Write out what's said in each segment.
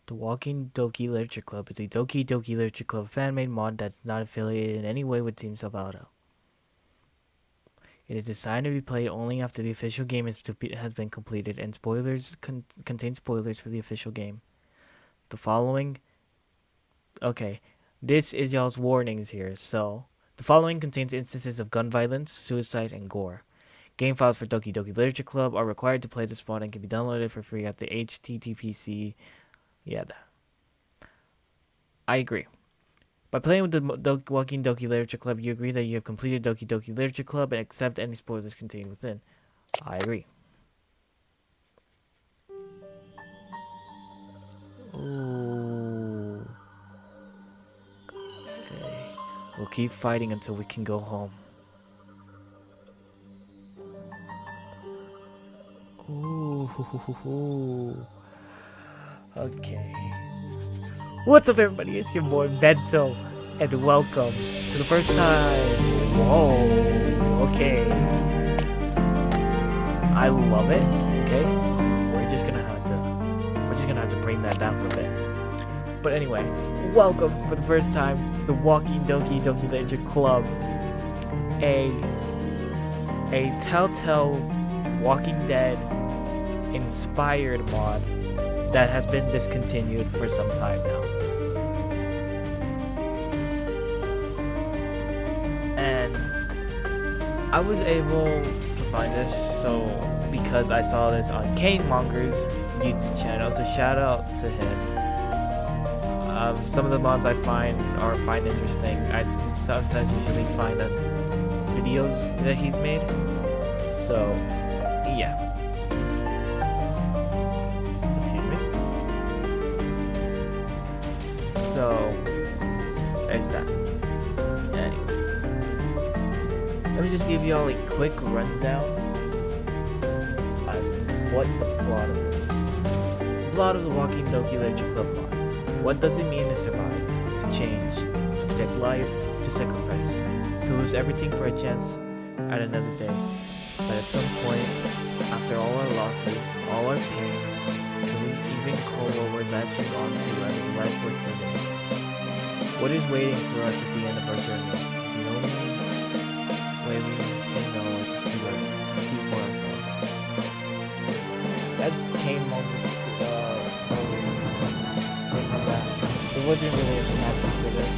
The Walking Doki Literature Club is a Doki Doki Literature Club fan-made mod that's not affiliated in any way with Team Salvado. It is designed to be played only after the official game has been completed, and spoilers contain spoilers for the official game. The following, okay, this is y'all's warnings here. So, the following contains instances of gun violence, suicide, and gore. Game files for Doki Doki Literature Club are required to play this mod and can be downloaded for free at the HTTPC. Yeah, I agree. By playing with the Walking Doki Literature Club, you agree that you have completed Doki Doki Literature Club and accept any spoilers contained within. I agree. Ooh. Okay. We'll keep fighting until we can go home. Ooh. Okay. What's up, everybody? It's your boy Bento, and welcome to the first time. Whoa. Okay. I love it. Okay. We're just gonna have to bring that down for a bit. But anyway, welcome for the first time to the Walking Doki Doki Literature Club, a Telltale Walking Dead inspired mod that has been discontinued for some time now. And I was able to find this because I saw this on Kane Monger's YouTube channel, so shout out to him. Some of the mods I find interesting. I sometimes usually find videos that he's made. So, yeah. Excuse me. So, there's that. Anyway, let me just give y'all a quick rundown on what the plot of this is. The plot of the Walking Doki Literature Club mod. What does it mean to survive, to change, to protect life, to sacrifice, to lose everything for a chance at another day? But at some point, after all our losses, all our pain, can we even call what we're latching on to as a life worth living? What is waiting for us at the end of our journey? The only way we can know is to see for ourselves. That's Kane Monger's There wasn't really a synopsis for this.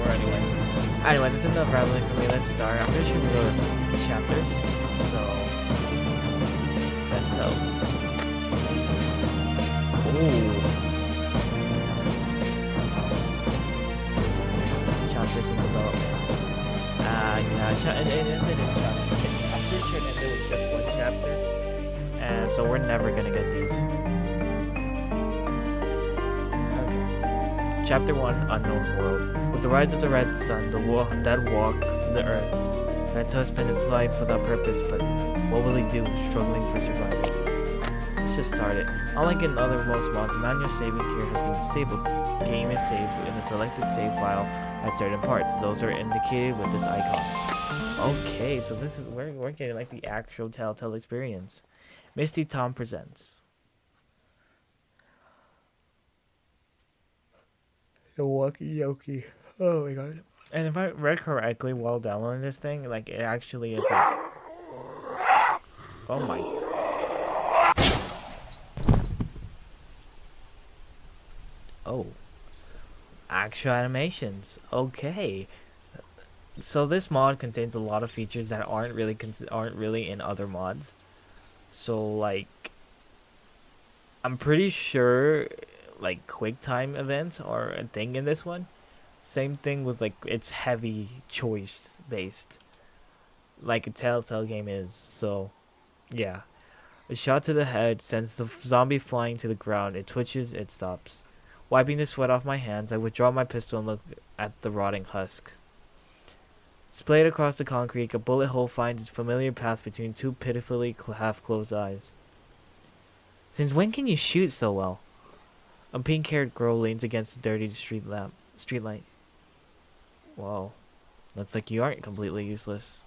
Or anyway, that's enough rambling for me. Let's start. I'm pretty sure we go to chapters. So, let's go. Ooh. Chapters in development. Yeah, it ended in chapter. I'm pretty sure it ended with just one chapter. And so we're never gonna get these. Chapter 1, Unknown World. With the rise of the red sun, that walk the earth. Bento has spent his life without purpose, but what will he do, struggling for survival? Let's just start it. Unlike in other most mods, the manual saving here has been disabled. The game is saved in the selected save file at certain parts. Those are indicated with this icon. Okay, so this is we're getting like the actual Telltale experience. Misty Tom presents the Walkie Yoki. Oh my god. And if I read correctly while downloading this thing, like it actually is like, oh my. Oh. Actual animations. Okay. So this mod contains a lot of features that aren't really in other mods. So like I'm pretty sure like quick time events are a thing in this one. Same thing with like it's heavy choice based, like a Telltale game is. So, yeah, a shot to the head sends the zombie flying to the ground. It twitches. It stops. Wiping the sweat off my hands, I withdraw my pistol and look at the rotting husk. Splayed across the concrete, a bullet hole finds its familiar path between two pitifully half-closed eyes. Since when can you shoot so well? A pink-haired girl leans against the dirty streetlight. Whoa. Looks like you aren't completely useless.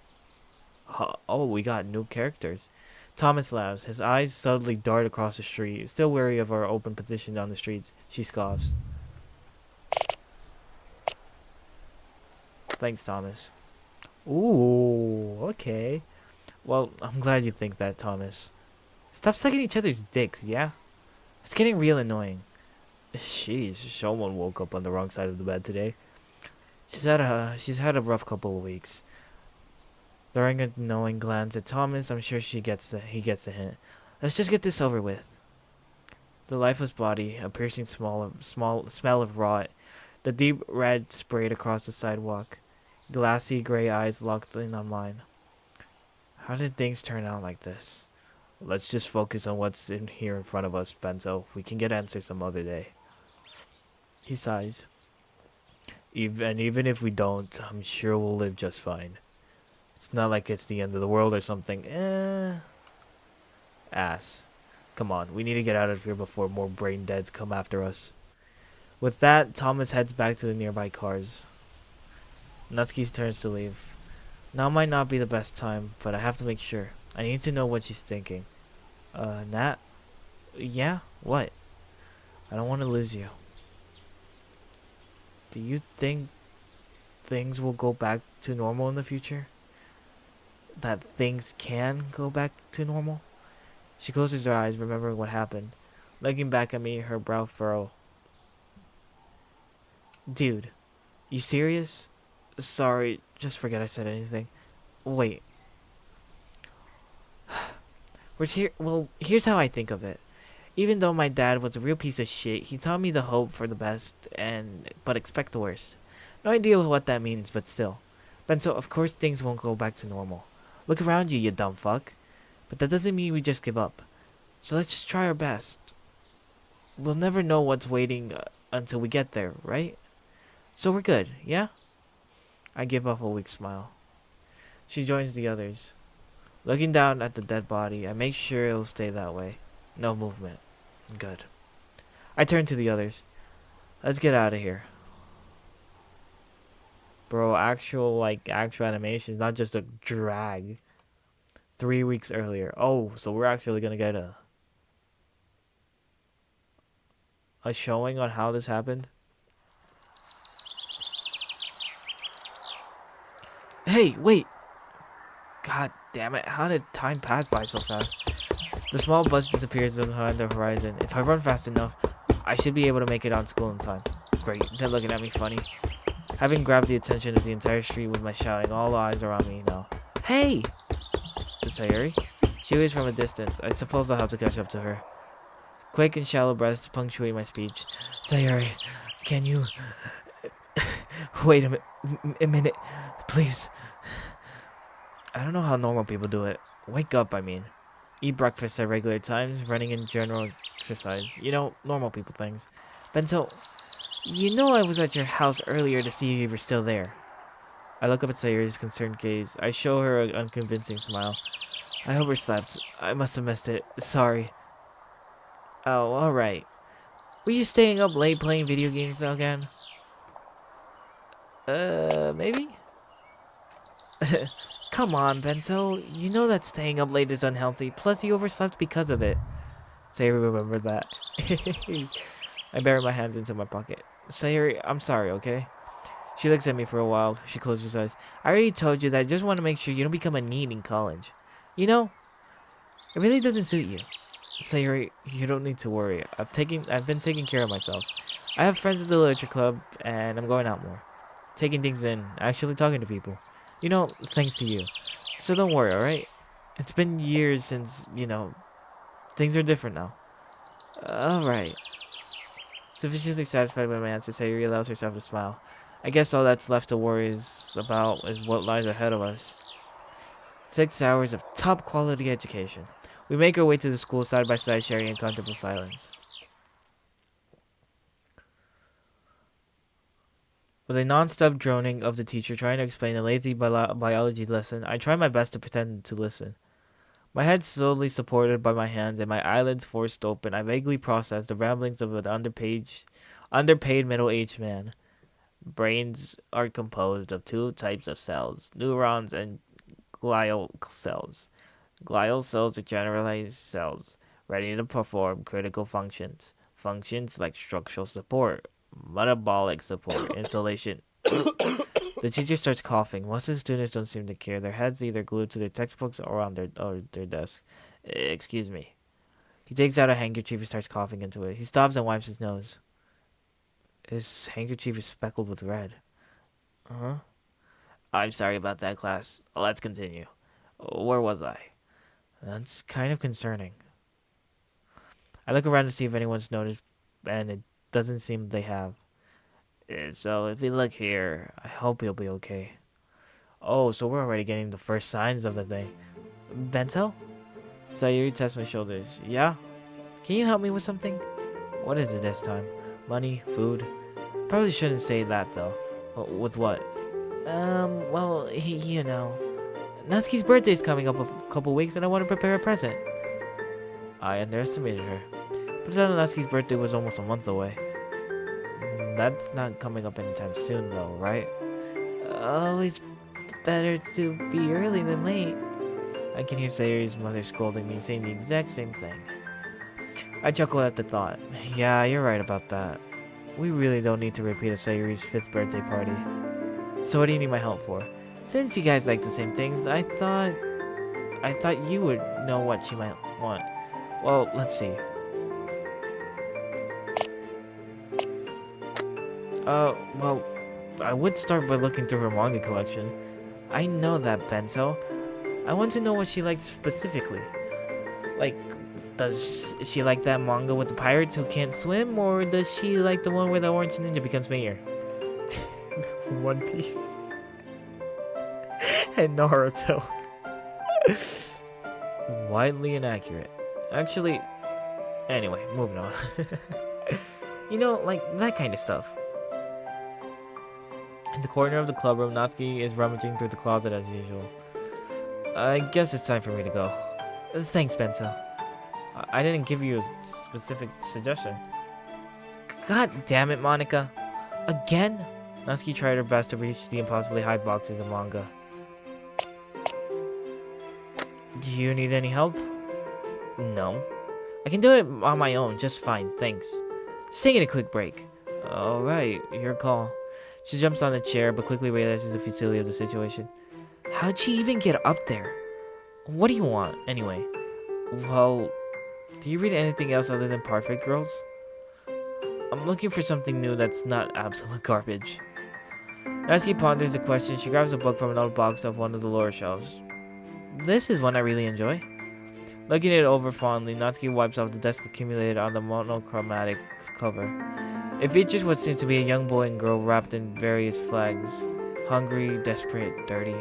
Oh, we got new characters. Thomas laughs. His eyes suddenly dart across the street. Still wary of our open position on the streets, she scoffs. Thanks, Thomas. Ooh, okay. Well, I'm glad you think that, Thomas. Stop sucking each other's dicks, yeah? It's getting real annoying. Jeez, someone woke up on the wrong side of the bed today. She's had a rough couple of weeks. Throwing a knowing glance at Thomas, I'm sure he gets the hint. Let's just get this over with. The lifeless body, a piercing small smell of rot, the deep red sprayed across the sidewalk. Glassy gray eyes locked in on mine. How did things turn out like this? Let's just focus on what's in here in front of us, Bento. We can get answers some other day. He sighs. Even if we don't, I'm sure we'll live just fine. It's not like it's the end of the world or something. Ass. Come on, we need to get out of here before more brain deads come after us. With that, Thomas heads back to the nearby cars. Natsuki turns to leave. Now might not be the best time, but I have to make sure. I need to know what she's thinking. Nat? Yeah? What? I don't want to lose you. Do you think things will go back to normal in the future? That things can go back to normal? She closes her eyes, remembering what happened. Looking back at me, her brow furrow. Dude, you serious? Sorry, just forget I said anything. Wait. Here's how I think of it. Even though my dad was a real piece of shit, he taught me to hope for the best but expect the worst. No idea what that means, but still. Bento, of course things won't go back to normal. Look around you, you dumb fuck. But that doesn't mean we just give up. So let's just try our best. We'll never know what's waiting until we get there, right? So we're good, yeah? I give off a weak smile. She joins the others. Looking down at the dead body, I make sure it'll stay that way. No movement. Good. I turn to the others. Let's get out of here. Bro, actual animation is not just a drag. 3 weeks earlier. Oh, so we're actually gonna get a showing on how this happened? Hey, wait! God damn it, how did time pass by so fast? The small bus disappears behind the horizon. If I run fast enough, I should be able to make it on school in time. Great, they're looking at me funny. Having grabbed the attention of the entire street with my shouting, all eyes are on me now. Hey! Sayuri? She waves from a distance. I suppose I'll have to catch up to her. Quick and shallow breaths punctuate my speech. Sayuri, can you... Wait a minute, please. I don't know how normal people do it. Wake up, I mean. Eat breakfast at regular times, running in general exercise. You know, normal people things. Bento, you know I was at your house earlier to see if you were still there. I look up at Sayuri's concerned gaze. I show her an unconvincing smile. I overslept. I must have missed it. Sorry. Oh, alright. Were you staying up late playing video games again? Maybe? Come on, Bento. You know that staying up late is unhealthy. Plus, you overslept because of it. Sayuri remembered that. I bury my hands into my pocket. Sayuri, I'm sorry, okay? She looks at me for a while. She closes her eyes. I already told you that I just want to make sure you don't become a need in college. You know, it really doesn't suit you. Sayuri, you don't need to worry. I've been taking care of myself. I have friends at the literature club, and I'm going out more. Taking things in, actually talking to people. You know, thanks to you. So don't worry, alright? It's been years since, things are different now. Alright. Sufficiently satisfied by my answer, Sayuri allows herself to smile. I guess all that's left to worry about is what lies ahead of us. 6 hours of top quality education. We make our way to the school side by side, sharing in comfortable silence. With a non-stop droning of the teacher trying to explain a lazy biology lesson, I try my best to pretend to listen. My head slowly supported by my hands and my eyelids forced open, I vaguely process the ramblings of an underpaid middle-aged man. Brains are composed of two types of cells, neurons and glial cells. Glial cells are generalized cells, ready to perform critical functions. Functions like structural support, metabolic support, insulation. The teacher starts coughing. Most of the students don't seem to care. Their heads either glued to their textbooks or on their desk. Excuse me. He takes out a handkerchief and starts coughing into it. He stops and wipes his nose. His handkerchief is speckled with red. Huh? I'm sorry about that, class. Let's continue. Where was I? That's kind of concerning. I look around to see if anyone's noticed, and it doesn't seem they have. So if we look here, I hope you'll be okay. Oh, so we're already getting the first signs of the thing. Bento? Sayuri taps my shoulders. Yeah? Can you help me with something? What is it this time? Money? Food? Probably shouldn't say that though. With what? Well, you know. Natsuki's birthday's coming up a couple weeks and I want to prepare a present. I underestimated her. But then Natsuki's birthday was almost a month away. That's not coming up anytime soon though, right? Always better to be early than late. I can hear Sayuri's mother scolding me, saying the exact same thing. I chuckle at the thought. Yeah, you're right about that. We really don't need to repeat a Sayuri's 5th birthday party. So what do you need my help for? Since you guys like the same things, I thought you would know what she might want. Well, let's see. Well, I would start by looking through her manga collection. I know that, Bento. I want to know what she likes specifically. Like, does she like that manga with the pirates who can't swim, or does she like the one where the orange ninja becomes mayor? One Piece. And Naruto. Widely inaccurate. Actually, anyway, moving on. You know, like that kind of stuff. In the corner of the clubroom, Natsuki is rummaging through the closet as usual. I guess it's time for me to go. Thanks, Bento. I didn't give you a specific suggestion. God damn it, Monica. Again? Natsuki tried her best to reach the impossibly high boxes of manga. Do you need any help? No. I can do it on my own just fine, thanks. Just taking a quick break. Alright, your call. She jumps on a chair but quickly realizes the futility of the situation. How'd she even get up there? What do you want, anyway? Well, do you read anything else other than Perfect Girls? I'm looking for something new that's not absolute garbage. Natsuki ponders the question. She grabs a book from an old box off one of the lower shelves. This is one I really enjoy. Looking it over fondly, Natsuki wipes off the dust accumulated on the monochromatic cover. It features what seems to be a young boy and girl wrapped in various flags. Hungry, desperate, dirty.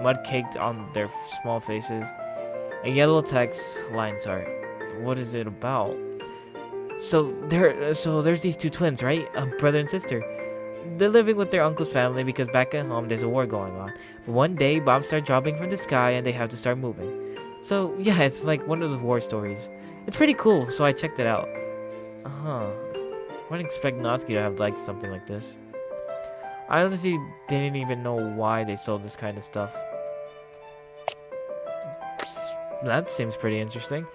Mud caked on their small faces. A yellow text lines art. What is it about? So there's these two twins, right? A brother and sister. They're living with their uncle's family because back at home there's a war going on. But one day bombs start dropping from the sky and they have to start moving. So yeah, it's like one of the war stories. It's pretty cool, so I checked it out. Huh. I wouldn't expect Natsuki to have liked something like this. I honestly didn't even know why they sold this kind of stuff. That seems pretty interesting.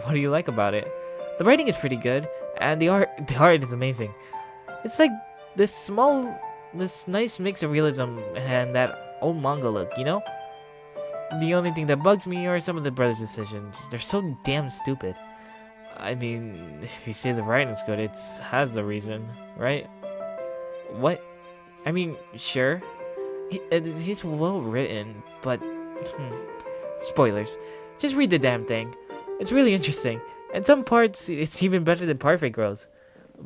What do you like about it? The writing is pretty good, and the art is amazing. It's like this nice mix of realism and that old manga look, you know? The only thing that bugs me are some of the brothers' decisions. They're so damn stupid. I mean, if you say the writing's good, it has a reason, right? What? I mean, sure. He's well written, but... spoilers. Just read the damn thing. It's really interesting. And some parts, it's even better than Perfect Girls.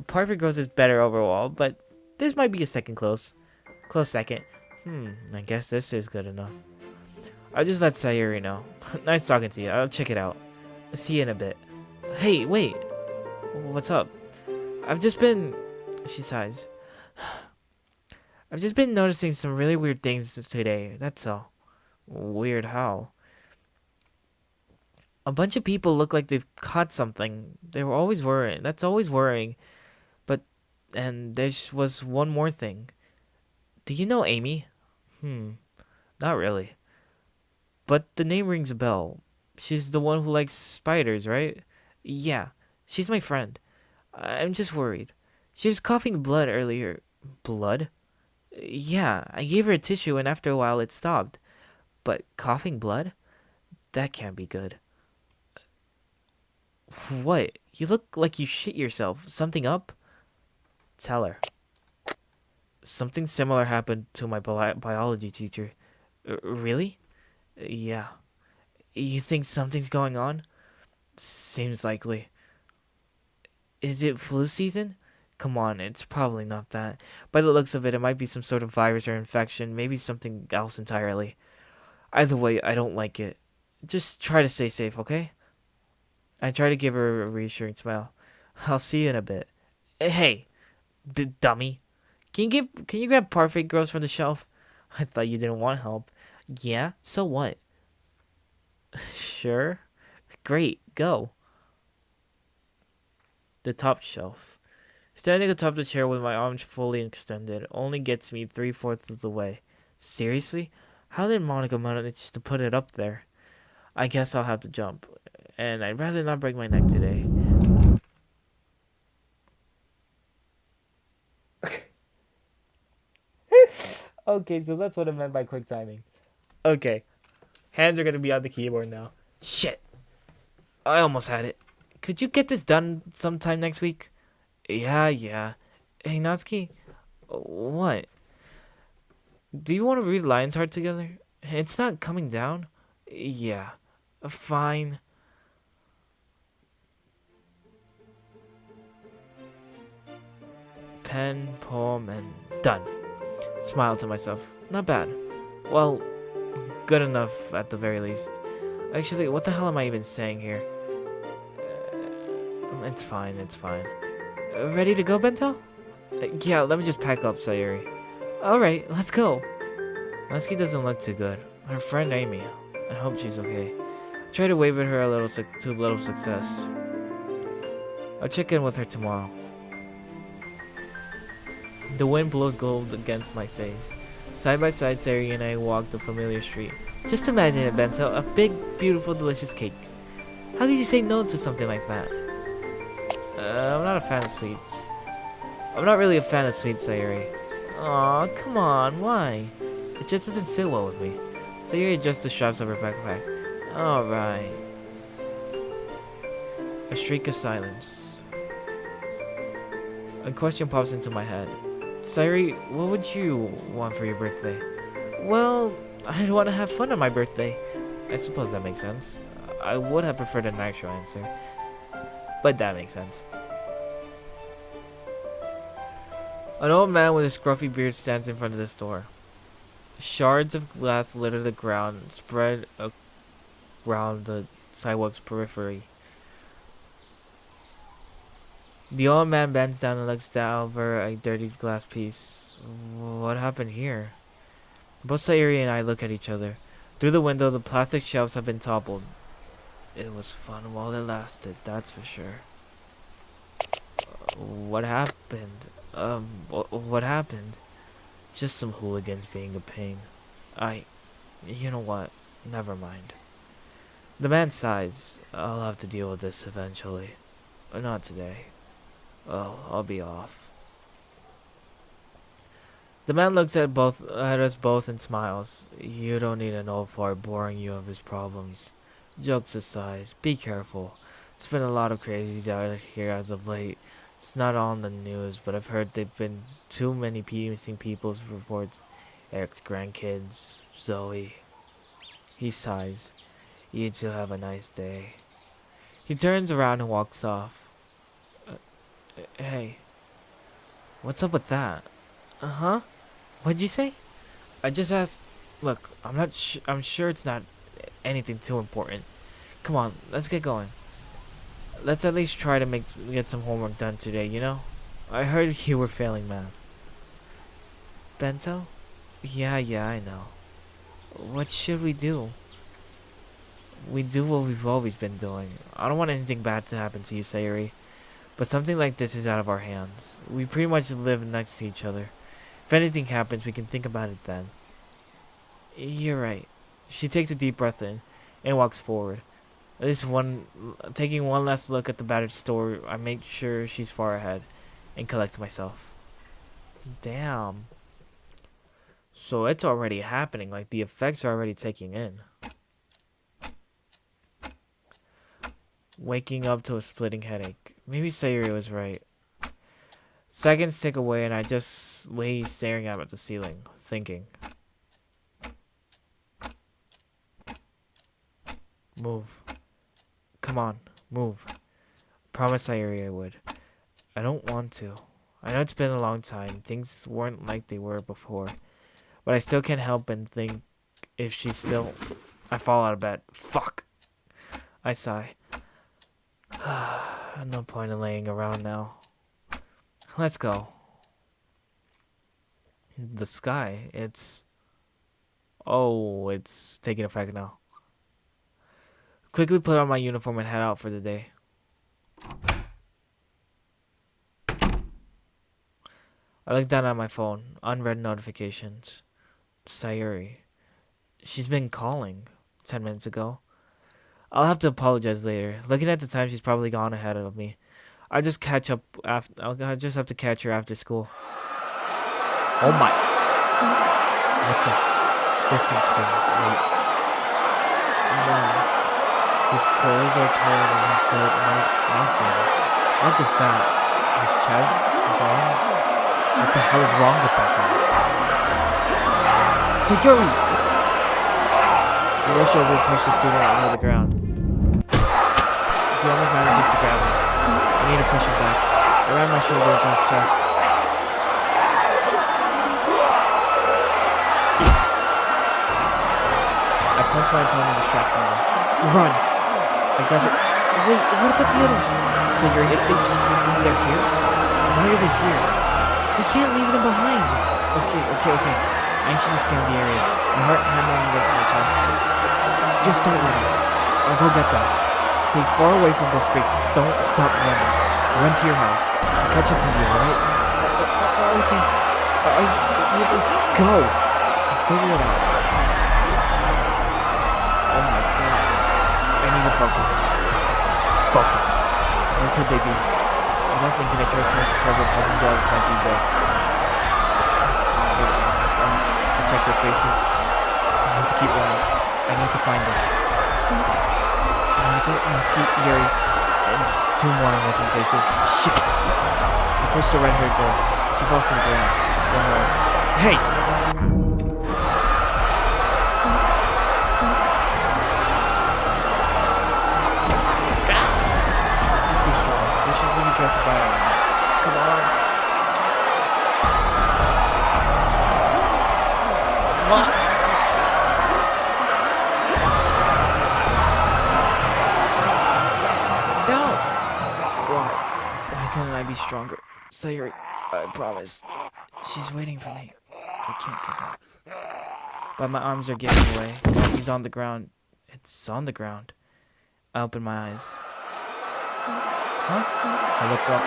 Perfect Girls is better overall, but this might be a close second. I guess this is good enough. I'll just let Sayuri know. Nice talking to you. I'll check it out. See you in a bit. Hey, wait. What's up? She sighs. I've just been noticing some really weird things today. That's all. Weird how? A bunch of people look like they've caught something. They were always worrying. That's always worrying. And there was one more thing. Do you know Amy? Not really. But the name rings a bell. She's the one who likes spiders, right? Yeah, she's my friend. I'm just worried. She was coughing blood earlier. Blood? Yeah, I gave her a tissue and after a while it stopped. But coughing blood? That can't be good. What? You look like you shit yourself. Something up? Tell her. Something similar happened to my biology teacher. Really? Yeah. You think something's going on? Seems likely. Is it flu season? Come on, it's probably not that. By the looks of it, it might be some sort of virus or infection, maybe something else entirely. Either way, I don't like it. Just try to stay safe, okay? I try to give her a reassuring smile. I'll see you in a bit. Hey, dummy. Can you grab Parfait Girls from the shelf? I thought you didn't want help. Yeah, so what? Sure. Great, go. The top shelf. Standing atop the chair with my arms fully extended only gets me 3/4 of the way. Seriously? How did Monica manage to put it up there? I guess I'll have to jump. And I'd rather not break my neck today. Okay, so that's what I meant by quick timing. Okay, hands are gonna be on the keyboard now. Shit, I almost had it. Could you get this done sometime next week? Yeah. Hey, Natsuki, what? Do you want to read Lion's Heart together? It's not coming down. Yeah, fine. Pen, poem, and done. Smile to myself. Not bad. Well, good enough at the very least. Actually, what the hell am I even saying here? It's fine. Ready to go, Bento? Yeah, let me just pack up, Sayuri. Alright, let's go. Natsuki doesn't look too good. Her friend Amy. I hope she's okay. Try to wave at her to little success. I'll check in with her tomorrow. The wind blows gold against my face. Side by side, Sayuri and I walk the familiar street. Just imagine it, Bento. A big, beautiful, delicious cake. How could you say no to something like that? I'm not a fan of sweets. I'm not really a fan of sweets, Sayuri. Aw, come on, why? It just doesn't sit well with me. Sayuri adjusts the straps of her backpack. Alright. A shriek of silence. A question pops into my head. Sayuri, what would you want for your birthday? Well, I'd want to have fun on my birthday. I suppose that makes sense. I would have preferred an actual answer. But that makes sense. An old man with a scruffy beard stands in front of the store. Shards of glass litter the ground, spread around the sidewalk's periphery. The old man bends down and looks down over a dirty glass piece. What happened here? Both Sayuri and I look at each other. Through the window, the plastic shelves have been toppled. It was fun while it lasted, that's for sure. What happened? What happened? Just some hooligans being a pain. You know what? Never mind. The man sighs. I'll have to deal with this eventually. Not today. Oh, I'll be off. The man looks at us both and smiles. You don't need an old fart boring you of his problems. Jokes aside, be careful. There's been a lot of crazies out here as of late. It's not on the news, but I've heard there've been too many missing people's reports. Eric's grandkids, Zoe. He sighs. You two have a nice day. He turns around and walks off. Hey, what's up with that? Uh-huh. What'd you say? I just asked. Look, I'm sure it's not anything too important. Come on, let's get going. Let's at least try to get some homework done today, you know? I heard you were failing math. Bento? Yeah, I know. What should we do? We do what we've always been doing. I don't want anything bad to happen to you, Sayuri. But something like this is out of our hands. We pretty much live next to each other. If anything happens, we can think about it then. You're right. She takes a deep breath in and walks forward. At least one, taking one last look at the battered store, I make sure she's far ahead and collect myself. Damn. So it's already happening, like the effects are already taking in. Waking up to a splitting headache. Maybe Sayuri was right. Seconds tick away and I just lay staring up at the ceiling, thinking. Move. Come on, move. Promise Sayuri I would. I don't want to. I know it's been a long time. Things weren't like they were before. But I still can't help and think if she's still... I fall out of bed. Fuck. I sigh. No point in laying around now. Let's go. The sky, it's... Oh, it's taking effect now. Quickly put on my uniform and head out for the day. I look down at my phone. Unread notifications. Sayuri. She's been calling 10 minutes ago. I'll have to apologize later. Looking at the time, she's probably gone ahead of me. I'll just catch up after. I'll just have to catch her after school. Oh my! What the? Distance screams. Wait. No. His clothes are torn and his blood mouth bleeding. Not just that. His chest, his arms. What the hell is wrong with that guy? Sayuri! I rush over and push the student onto the ground. He almost manages to grab me. I need to push him back. I ran my shoulder into his chest. I punch my opponent, distracting him. Run! I grab it. Wait, what about the others? Sayuri, it's danger. They're here? Why are they here? We can't leave them behind. Okay. I anxiously scan the area. My heart hammering against my chest. Just start running. I'll go get them. Stay far away from those freaks. Don't stop running. Run to your house. I'll catch up to you, alright? Okay. Go! I'll figure it out. Oh my god. I need to focus. Where could they be? I don't think an extraterrestrial cover of helping dogs might be there. Check their faces. I have to keep running. I need to find them. I need to keep Yuri and two more looking faces. Shit! I pushed the red-haired girl. She falls to the ground. One more. Hey! He's too strong. Viciously dressed by him. Come on. What? No! Why can't I be stronger? Sayuri, I promise. She's waiting for me. I can't get up. But my arms are giving way. He's on the ground. It's on the ground. I open my eyes. Huh? I look up.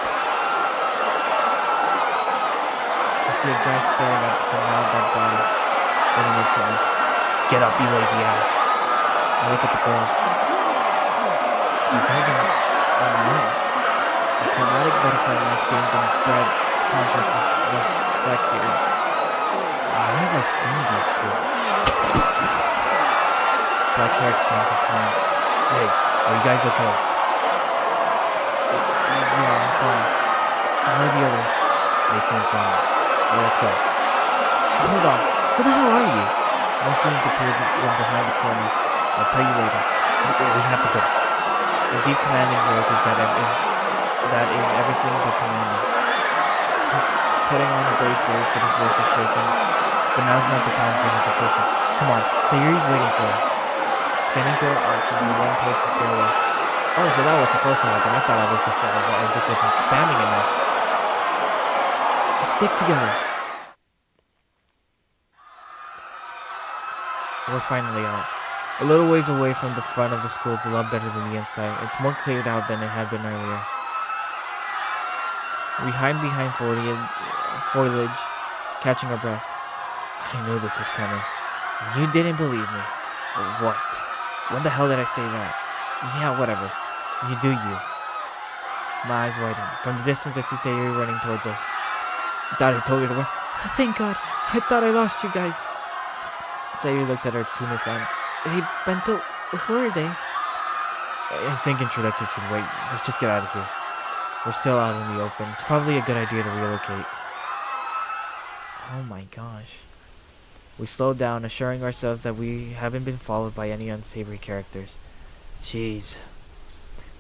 I see a guy staring at the now dead body. Then he looks at me. Get up, you lazy ass. I look at the girls. She's holding a knife. A chromatic butterfly knife stained in red contrasts is rough black here. Where have I seen these two? Black hair extends his hand. Hey, are you guys okay? Yeah, I'm fine. How are the others? They seem fine. Well, let's go. Hold on. Who the hell are you? Most students appeared from behind the corner. I'll tell you later. We have to go. The deep commanding voice is that is everything but commanding. He's putting on a brave face, but his voice is shaking. But now's not the time for hesitations. Come on, Sayuri's waiting for us. Scanning through our arches, we run towards the stairway. Oh, so that was supposed to happen. I thought I just wasn't spamming enough. Stick together. We're finally out. A little ways away from the front of the school is a lot better than the inside. It's more cleared out than it had been earlier. We hide behind foliage, catching our breaths. I knew this was coming. You didn't believe me. What? When the hell did I say that? Yeah, whatever. You do you. My eyes widen. From the distance, I see Sayuri running towards us. Thought I told you to run. Thank God. I thought I lost you guys. Sayuri looks at her two new friends. Hey, Bento, who are they? I think introductions should wait. Let's just get out of here. We're still out in the open. It's probably a good idea to relocate. Oh my gosh. We slowed down, assuring ourselves that we haven't been followed by any unsavory characters. Jeez.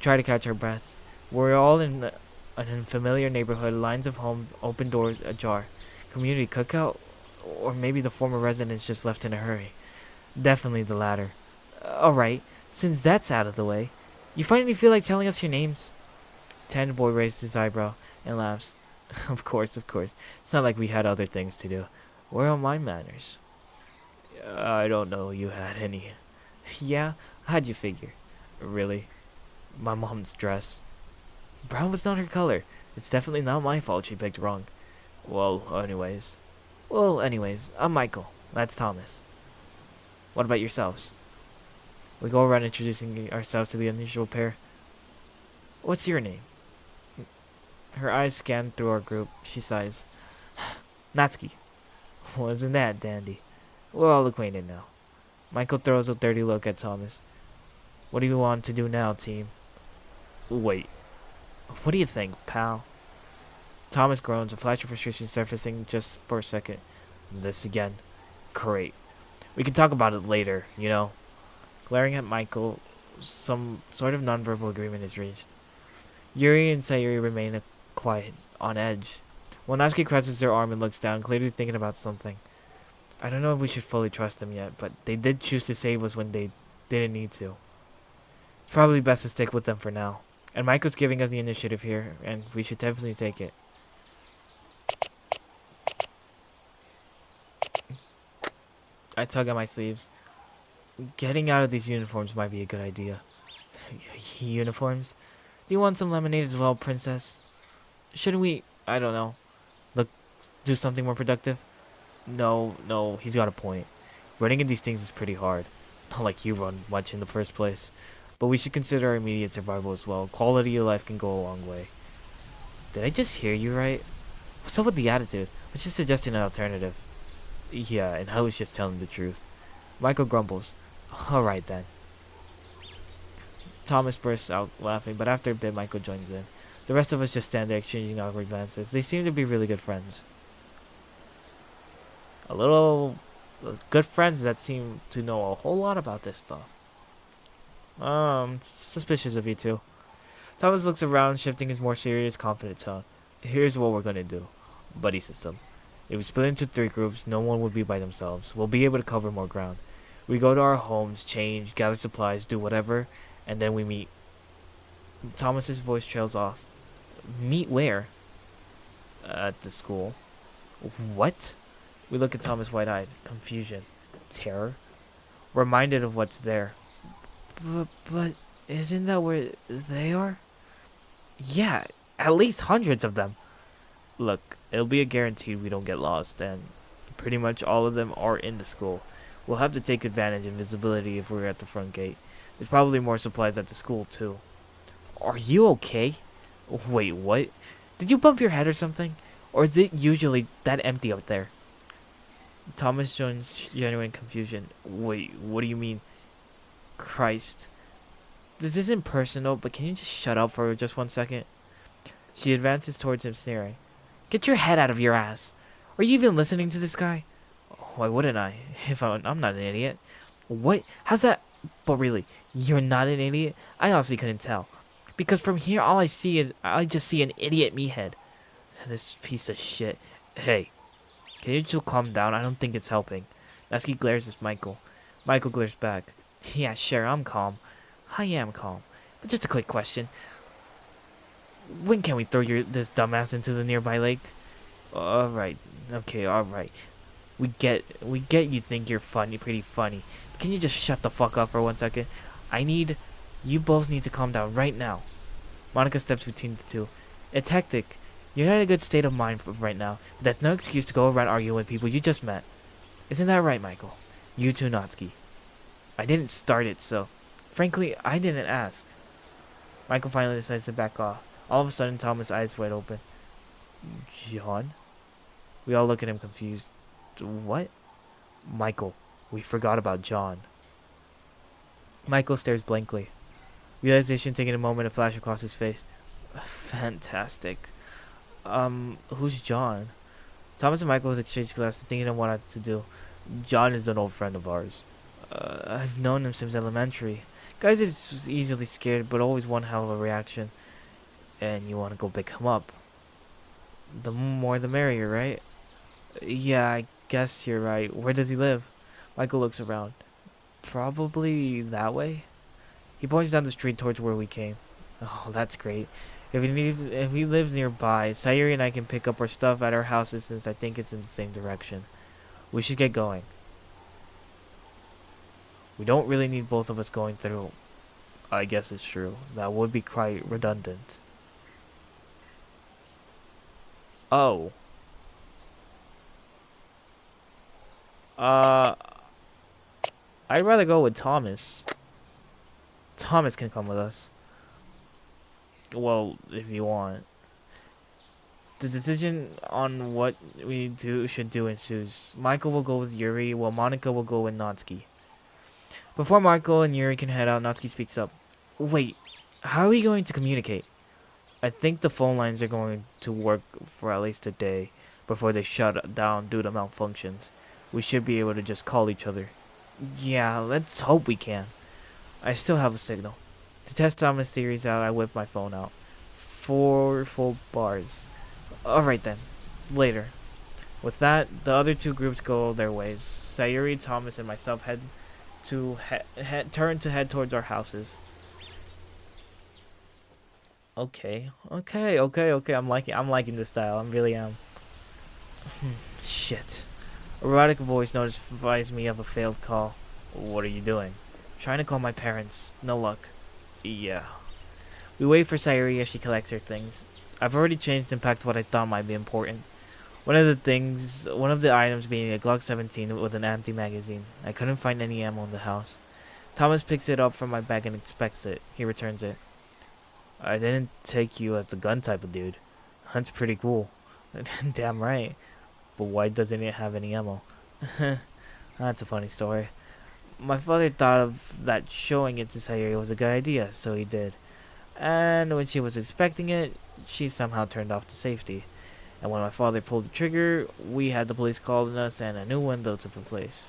Try to catch our breaths. We're all in an unfamiliar neighborhood, lines of homes, open doors ajar. Community cookout? Or maybe the former residents just left in a hurry. Definitely the latter. Alright, since that's out of the way, you finally feel like telling us your names? Tanned boy raised his eyebrow and laughs. Of course, of course. It's not like we had other things to do. Where are my manners? I don't know you had any. Yeah? How'd you figure? Really? My mom's dress. Brown was not her color. It's definitely not my fault she picked wrong. Anyways. I'm Michael. That's Thomas. What about yourselves? We go around introducing ourselves to the unusual pair. What's your name? Her eyes scan through our group. She sighs. Natsuki. Wasn't that dandy? We're all acquainted now. Michael throws a dirty look at Thomas. What do you want to do now, team? Wait. What do you think, pal? Thomas groans, a flash of frustration surfacing just for a second. This again. Great. We can talk about it later, you know. Glaring at Michael, some sort of nonverbal agreement is reached. Yuri and Sayuri remain quiet, on edge. While Natsuki crosses her arm and looks down, clearly thinking about something. I don't know if we should fully trust them yet, but they did choose to save us when they didn't need to. It's probably best to stick with them for now. And Michael's giving us the initiative here, and we should definitely take it. I tug at my sleeves. Getting out of these uniforms might be a good idea. Uniforms? Do you want some lemonade as well, princess? Shouldn't we, I don't know, do something more productive? No, he's got a point. Running in these things is pretty hard. Not like you run much in the first place. But we should consider our immediate survival as well. Quality of life can go a long way. Did I just hear you right? What's up with the attitude? I was just suggesting an alternative. Yeah, and I was just telling the truth. Michael grumbles. Alright then. Thomas bursts out laughing, but after a bit Michael joins in. The rest of us just stand there exchanging awkward glances. They seem to be really good friends. Good friends that seem to know a whole lot about this stuff. Suspicious of you two. Thomas looks around, shifting his more serious, confident tone. Here's what we're gonna do. Buddy system. If we split into 3 groups, no one would be by themselves. We'll be able to cover more ground. We go to our homes, change, gather supplies, do whatever, and then we meet. Thomas's voice trails off. Meet where? At the school. What? We look at Thomas wide-eyed. Confusion. Terror. Reminded of what's there. But isn't that where they are? Yeah, at least hundreds of them. Look, it'll be a guarantee we don't get lost, and pretty much all of them are in the school. We'll have to take advantage of visibility if we're at the front gate. There's probably more supplies at the school, too. Are you okay? Wait, what? Did you bump your head or something? Or is it usually that empty up there? Thomas joins genuine confusion. Wait, what do you mean? Christ. This isn't personal, but can you just shut up for just 1 second? She advances towards him, sneering. Get your head out of your ass. Are you even listening to this guy? Why wouldn't I? I'm not an idiot. What? How's that? But really, you're not an idiot? I honestly couldn't tell. Because from here, all I just see an idiot meathead. This piece of shit. Hey, can you just calm down? I don't think it's helping. Natsuki glares at Michael. Michael glares back. Yeah, sure, I'm calm. I am calm. But just a quick question. When can we throw this dumbass into the nearby lake? Alright. Okay, alright. We get you think you're funny, pretty funny. But can you just shut the fuck up for 1 second? You both need to calm down right now. Monica steps between the two. It's hectic. You're not in a good state of mind right now, but that's no excuse to go around arguing with people you just met. Isn't that right, Michael? You too, Natsuki. I didn't start it, so... Frankly, I didn't ask. Michael finally decides to back off. All of a sudden, Thomas' eyes wide open. John? We all look at him confused. What? Michael, we forgot about John. Michael stares blankly. Realization taking a moment to flash across his face. Fantastic. Who's John? Thomas and Michael exchanged glances, thinking of what to do. John is an old friend of ours. I've known him since elementary. Guys is easily scared, but always one hell of a reaction. And you want to go pick him up. The more the merrier, right? Yeah, I guess you're right. Where does he live? Michael looks around. Probably that way? He points down the street towards where we came. Oh, that's great. If he lives nearby, Sayuri and I can pick up our stuff at our houses since I think it's in the same direction. We should get going. We don't really need both of us going through. I guess it's true. That would be quite redundant. Oh. Uh, I'd rather go with Thomas. Thomas can come with us. Well, if you want. The decision on what we should do ensues. Michael will go with Yuri, while Monica will go with Natsuki. Before Michael and Yuri can head out, Natsuki speaks up. Wait, how are we going to communicate? I think the phone lines are going to work for at least a day before they shut down due to malfunctions. We should be able to just call each other. Yeah, let's hope we can. I still have a signal. To test Thomas' theories out, I whip my phone out. 4 full bars. Alright then. Later. With that, the other two groups go their ways. Sayuri, Thomas, and myself turn to head towards our houses. Okay. I'm liking this style. I really am. Shit. A robotic voice notifies me of a failed call. What are you doing? Trying to call my parents. No luck. Yeah. We wait for Sayuri as she collects her things. I've already changed and packed what I thought might be important. One of the items being a Glock 17 with an empty magazine. I couldn't find any ammo in the house. Thomas picks it up from my bag and inspects it. He returns it. I didn't take you as the gun type of dude. That's pretty cool. Damn right. But why doesn't it have any ammo? That's a funny story. My father thought of that showing it to Sayuri was a good idea, so he did. And when she was expecting it, she somehow turned off the safety. And when my father pulled the trigger, we had the police called on us and a new window to replace.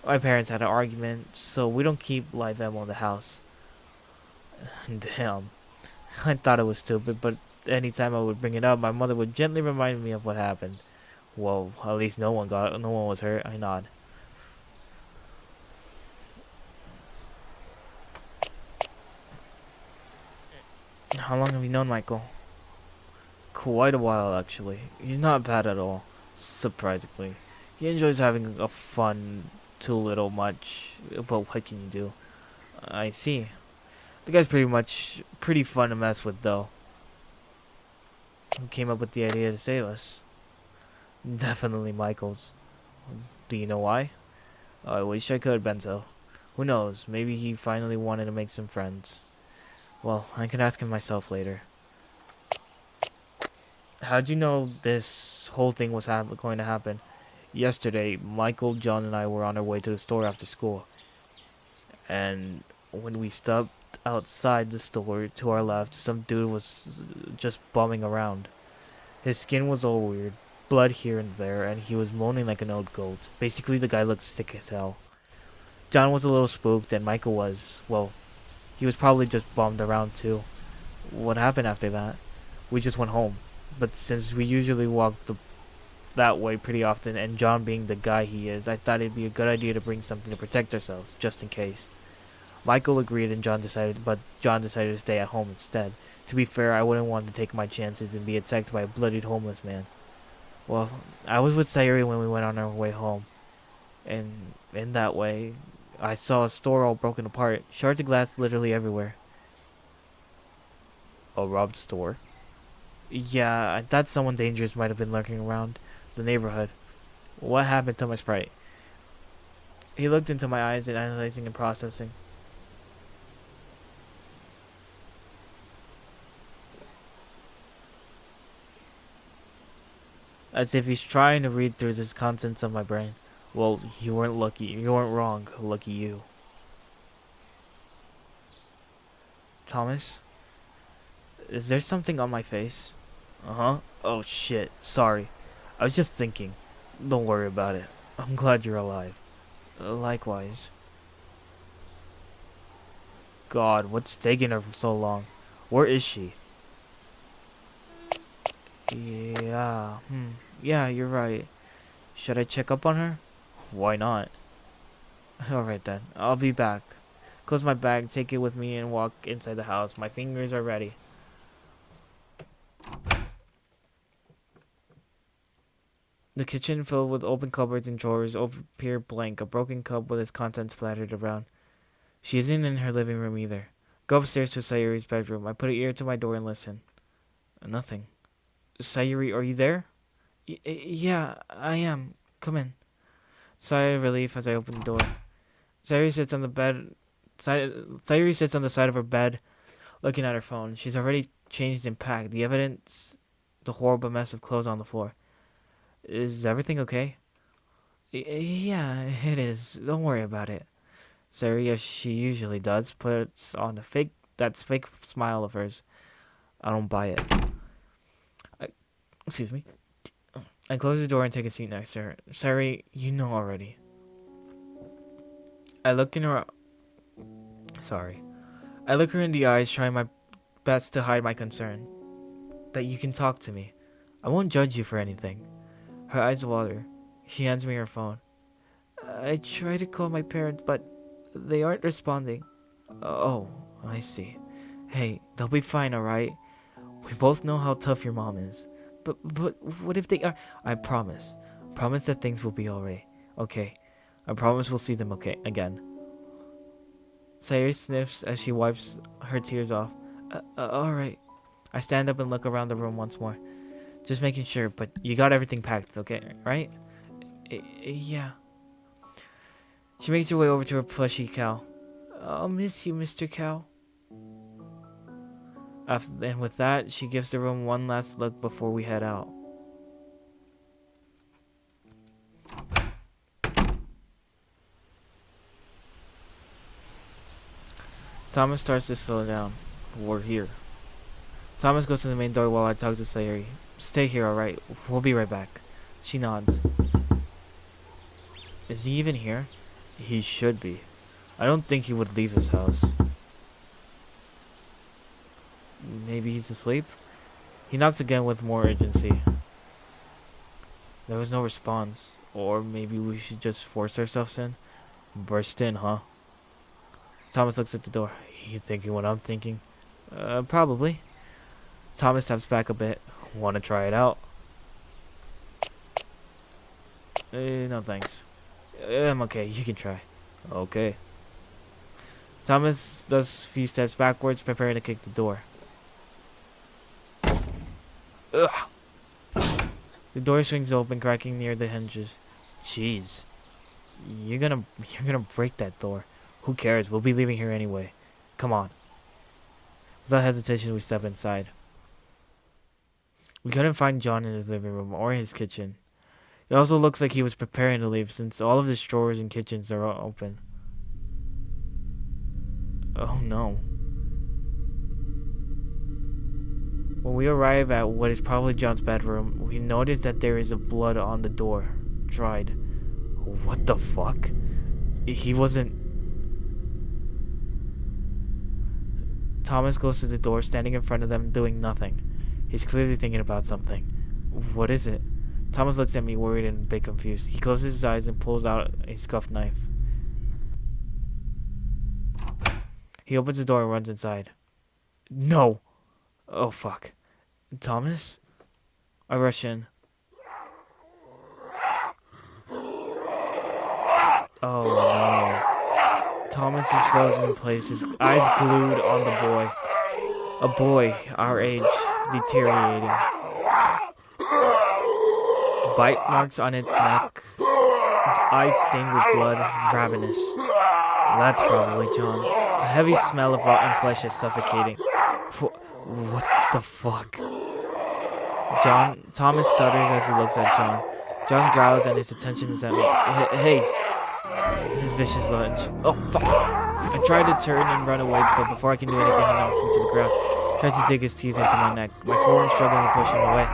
My parents had an argument, so we don't keep live ammo in the house. Damn. I thought it was stupid, but anytime I would bring it up, my mother would gently remind me of what happened. Well, at least no one was hurt. I nod. How long have you known Michael? Quite a while, actually. He's not bad at all, surprisingly. He enjoys having a fun too little much, but what can you do? I see. The guy's pretty fun to mess with, though. Who came up with the idea to save us? Definitely Michael's. Do you know why? I wish I could, Benzo. Who knows? Maybe he finally wanted to make some friends. Well, I can ask him myself later. How'd you know this whole thing was going to happen? Yesterday, Michael, John, and I were on our way to the store after school. And when we stopped outside the store to our left, some dude was just bumming around. His skin was all weird, blood here and there, and he was moaning like an old goat. Basically, the guy looked sick as hell. John was a little spooked, and Michael was, well, he was probably just bummed around too. What happened after that? We just went home. But since we usually walk that way pretty often, and John being the guy he is, I thought it'd be a good idea to bring something to protect ourselves, just in case. Michael agreed, and John decided to stay at home instead. To be fair, I wouldn't want to take my chances and be attacked by a bloodied homeless man. Well, I was with Sayuri when we went on our way home, and in that way, I saw a store all broken apart, shards of glass literally everywhere. A robbed store? Yeah, I thought someone dangerous might have been lurking around the neighborhood. What happened to my sprite? He looked into my eyes and analyzing and processing. as if he's trying to read through the contents of my brain. Well, you weren't lucky. You weren't wrong. Lucky you. Thomas, is there something on my face? Uh-huh. Oh, shit. Sorry. I was just thinking. Don't worry about it. I'm glad you're alive. Likewise. God, what's taking her so long? Where is she? Yeah. Yeah, you're right. Should I check up on her? Why not? Alright then. I'll be back. Close my bag, take it with me, and walk inside the house. My fingers are ready. The kitchen filled with open cupboards and drawers appear blank, a broken cup with its contents splattered around. She isn't in her living room either. Go upstairs to Sayuri's bedroom. I put an ear to my door and listen. Nothing. Sayuri, are you there? Yeah, I am. Come in. Sigh of relief as I open the door. Sayuri sits on the bed. Sayuri sits on the side of her bed, looking at her phone. She's already changed and packed. The evidence, the horrible mess of clothes on the floor. Is everything okay? Yeah, it is. Don't worry about it. Sayuri, as she usually does, puts on that fake smile of hers. I don't buy it. Excuse me. I close the door and take a seat next to her. Sayuri, you know already. I look her in the eyes, trying my best to hide my concern. That you can talk to me. I won't judge you for anything. Her eyes water. She hands me her phone. I try to call my parents, but they aren't responding. Oh, I see. Hey, they'll be fine, alright? We both know how tough your mom is. But what if they are? I promise. Promise that things will be alright. Okay. I promise we'll see them okay again. Sayuri sniffs as she wipes her tears off. Alright. I stand up and look around the room once more. Just making sure, but you got everything packed, okay? Right? Yeah. She makes her way over to her plushy cow. I'll miss you, Mr. Cow. And with that, she gives the room one last look before we head out. Thomas starts to slow down. We're here. Thomas goes to the main door while I talk to Sayuri. Stay here, alright? We'll be right back. She nods. Is he even here? He should be. I don't think he would leave his house. Maybe he's asleep? He knocks again with more urgency. There was no response. Or maybe we should just force ourselves in? Burst in, huh? Thomas looks at the door. You thinking what I'm thinking? Probably. Thomas steps back a bit. Wanna try it out? No thanks. I'm okay, you can try. Okay. Thomas does a few steps backwards, preparing to kick the door. Ugh. The door swings open, cracking near the hinges. Jeez. You're gonna break that door. Who cares? We'll be leaving here anyway. Come on. Without hesitation, we step inside. We couldn't find John in his living room or his kitchen. It also looks like he was preparing to leave since all of his drawers and kitchens are all open. Oh no. When we arrive at what is probably John's bedroom, we notice that there is a blood on the door. Dried. What the fuck? He wasn't... Thomas goes to the door, standing in front of them, doing nothing. He's clearly thinking about something. What is it? Thomas looks at me, worried and a bit confused. He closes his eyes and pulls out a scuffed knife. He opens the door and runs inside. No! Oh, fuck. Thomas? I rush in. Oh, no. Thomas is frozen in place, his eyes glued on the boy. A boy, our age, deteriorating. Bite marks on its neck. Eyes stained with blood, ravenous. That's probably John. A heavy smell of rotten flesh is suffocating. What the fuck? Thomas stutters as he looks at John. John growls and his attention is at me. Hey, his vicious lunge. Oh, fuck. I try to turn and run away, but before I can do anything, he knocks me to the ground. Tries to dig his teeth into my neck. My forearm struggling to push him away.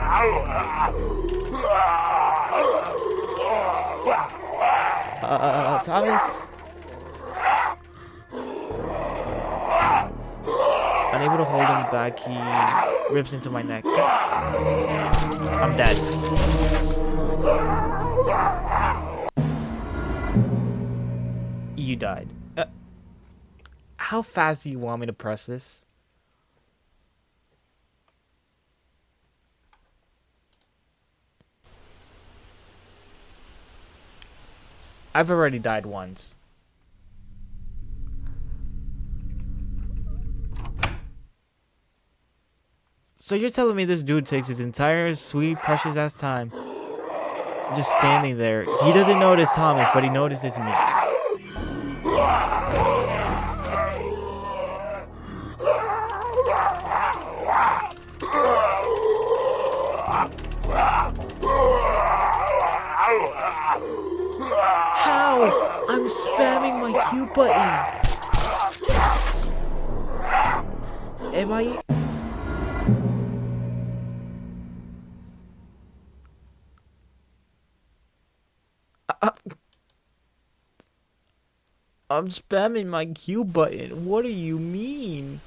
Thomas? Unable to hold him back, he rips into my neck. I'm dead. You died. How fast do you want me to press this? I've already died once. So you're telling me this dude takes his entire sweet, precious ass time just standing there. He doesn't notice Thomas, but he notices me. How? I'm spamming my Q button. Am I? I'm spamming my Q button. What do you mean?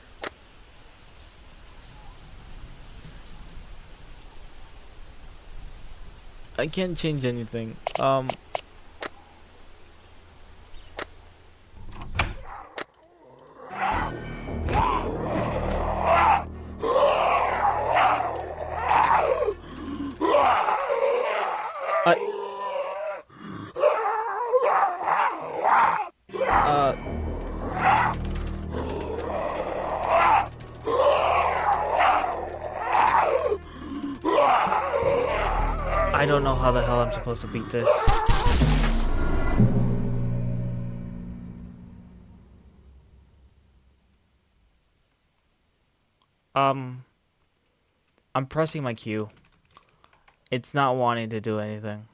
I can't change anything. I don't know how the hell I'm supposed to beat this. I'm pressing my Q. It's not wanting to do anything.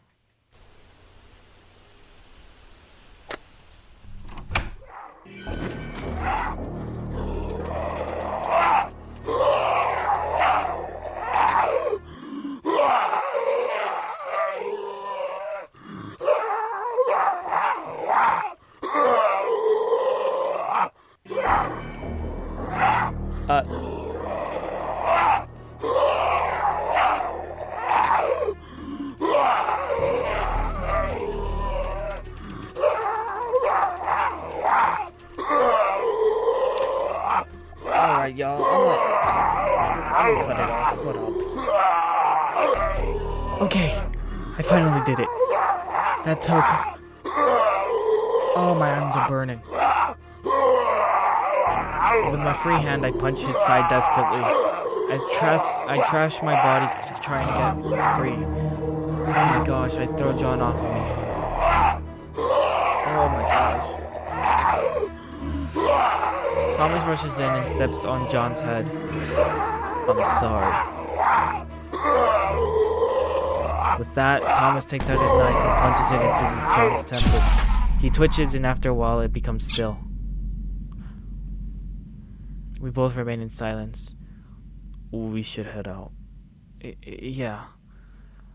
Alright, y'all. I'm gonna cut it off. Hold up. Okay, I finally did it. That took. Oh, my arms are burning. With my free hand, I punch his side desperately. I trash my body trying to get free. Oh my gosh, I throw John off of me. Oh my gosh. Thomas rushes in and steps on John's head. I'm sorry. With that, Thomas takes out his knife and plunges it into John's temple. He twitches and after a while it becomes still. We both remain in silence. We should head out. Yeah.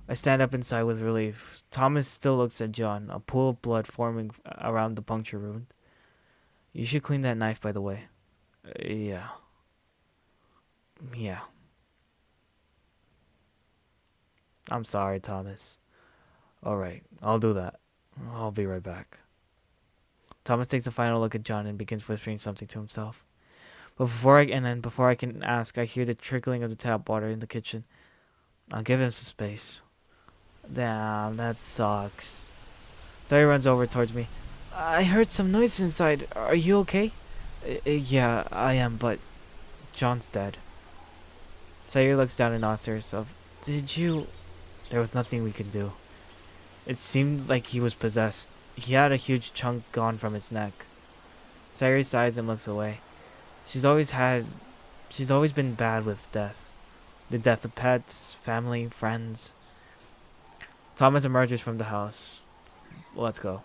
I stand up inside with relief. Thomas still looks at John, a pool of blood forming around the puncture wound. You should clean that knife, by the way. Yeah. Yeah. I'm sorry, Thomas. Alright, I'll do that. I'll be right back. Thomas takes a final look at John and begins whispering something to himself. But before I can ask, I hear the trickling of the tap water in the kitchen. I'll give him some space. Damn, that sucks. Sari runs over towards me. I heard some noise inside. Are you okay? Yeah, I am, but John's dead. Sayuri looks down and nods to herself. Did you... There was nothing we could do. It seemed like he was possessed. He had a huge chunk gone from his neck. Sayuri sighs and looks away. She's always been bad with death. The death of pets, family, friends. Thomas emerges from the house. Let's go.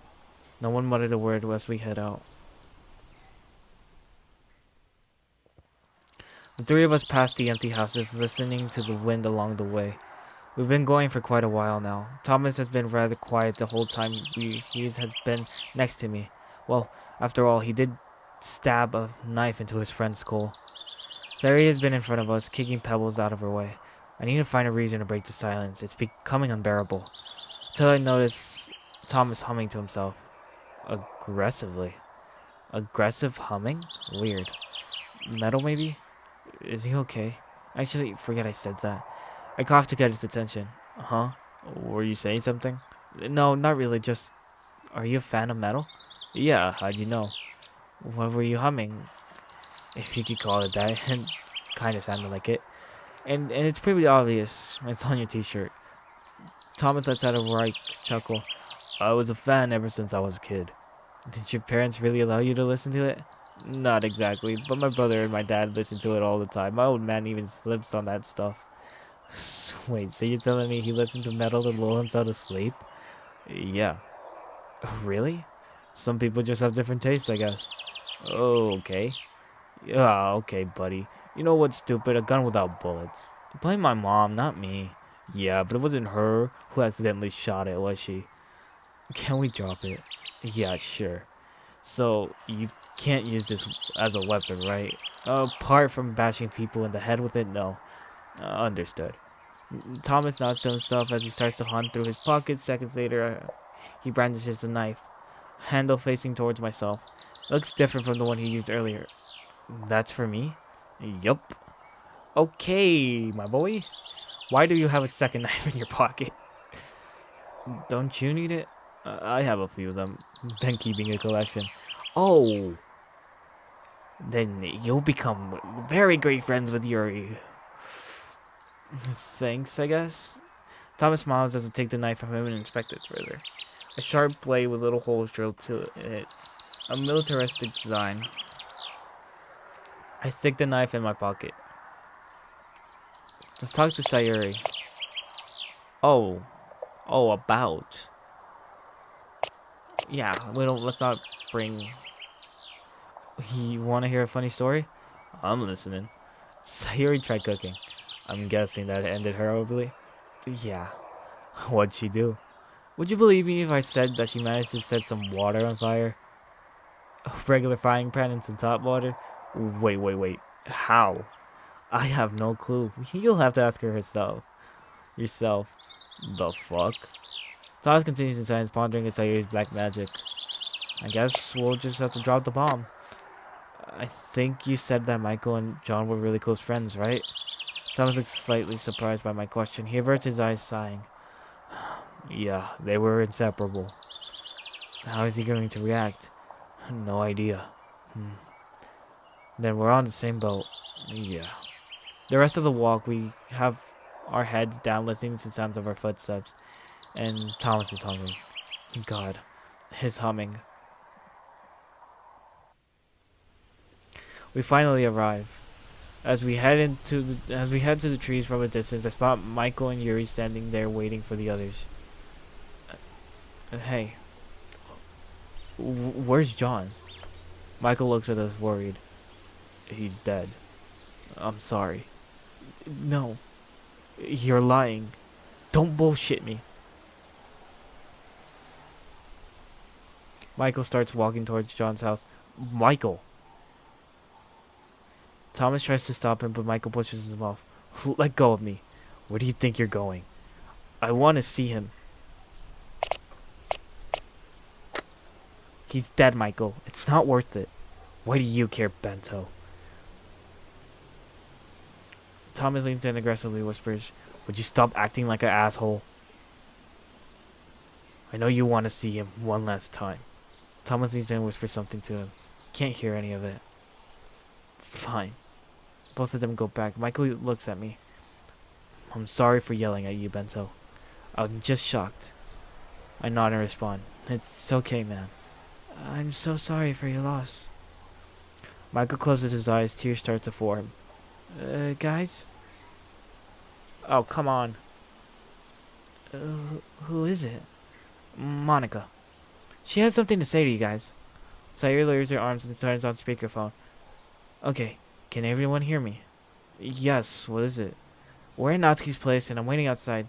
No one muttered a word as we head out. The three of us passed the empty houses, listening to the wind along the way. We've been going for quite a while now. Thomas has been rather quiet the whole time he has been next to me. Well, after all, he did stab a knife into his friend's skull. Zari has been in front of us, kicking pebbles out of her way. I need to find a reason to break the silence. It's becoming unbearable. Till I notice Thomas humming to himself. Aggressively. Aggressive humming? Weird. Metal, maybe? Is he okay? Actually, forget I said that. I coughed to get his attention. Huh? Were you saying something? No, not really, just... Are you a fan of metal? Yeah, how'd you know? What were you humming? If you could call it that. It kinda sounded like it. And it's pretty obvious. It's on your t-shirt. Thomas lets out a wry chuckle. I was a fan ever since I was a kid. Did your parents really allow you to listen to it? Not exactly, but my brother and my dad listen to it all the time. My old man even slips on that stuff. Wait, so you're telling me he listened to metal to lull himself to sleep? Yeah. Really? Some people just have different tastes, I guess. Oh, okay. Yeah, okay, buddy. You know what's stupid? A gun without bullets. Blame my mom, not me. Yeah, but it wasn't her who accidentally shot it, was she? Can we drop it? Yeah, sure. So, you can't use this as a weapon, right? Apart from bashing people in the head with it, no. Understood. Thomas nods to himself as he starts to hunt through his pockets. Seconds later, he brandishes the knife, handle facing towards myself. It looks different from the one he used earlier. That's for me? Yup. Okay, my boy. Why do you have a second knife in your pocket? Don't you need it? I have a few of them. Been keeping a collection. Oh, then you'll become very great friends with Yuri. Thanks, I guess. Thomas smiles as I take the knife from him and inspect it further. A sharp blade with little holes drilled to it. A militaristic design. I stick the knife in my pocket. Let's talk to Sayuri. Oh. Oh, about. Yeah, let's not bring... You want to hear a funny story? I'm listening. Sayuri tried cooking. I'm guessing that it ended horribly. Yeah. What'd she do? Would you believe me if I said that she managed to set some water on fire? A regular frying pan and some hot water? Wait. How? I have no clue. You'll have to ask her herself. Yourself. The fuck? Thomas continues in silence, pondering at Sayuri's black magic. I guess we'll just have to drop the bomb. I think you said that Michael and John were really close friends, right? Thomas looks slightly surprised by my question. He averts his eyes, sighing. Yeah, they were inseparable. How is he going to react? No idea. Then we're on the same boat. Yeah. The rest of the walk, we have our heads down, listening to sounds of our footsteps. And Thomas is humming. God, his humming. We finally arrive. As we head to the trees from a distance, I spot Michael and Yuri standing there waiting for the others. Hey, where's John? Michael looks at us worried. He's dead. I'm sorry. No, you're lying. Don't bullshit me. Michael starts walking towards John's house. Michael! Thomas tries to stop him, but Michael pushes him off. Let go of me. Where do you think you're going? I want to see him. He's dead, Michael. It's not worth it. Why do you care, Bento? Thomas leans in and aggressively whispers, would you stop acting like an asshole? I know you want to see him one last time. Thomas leans in and whispers something to him. Can't hear any of it. Fine. Both of them go back. Michael looks at me. I'm sorry for yelling at you, Bento. I'm just shocked. I nod and respond. It's okay, man. I'm so sorry for your loss. Michael closes his eyes. Tears start to form. Guys? Oh, come on. Who is it? Monica. She has something to say to you guys. Sayuri lowers her arms and turns on speakerphone. Okay, can everyone hear me? Yes, what is it? We're in Natsuki's place and I'm waiting outside.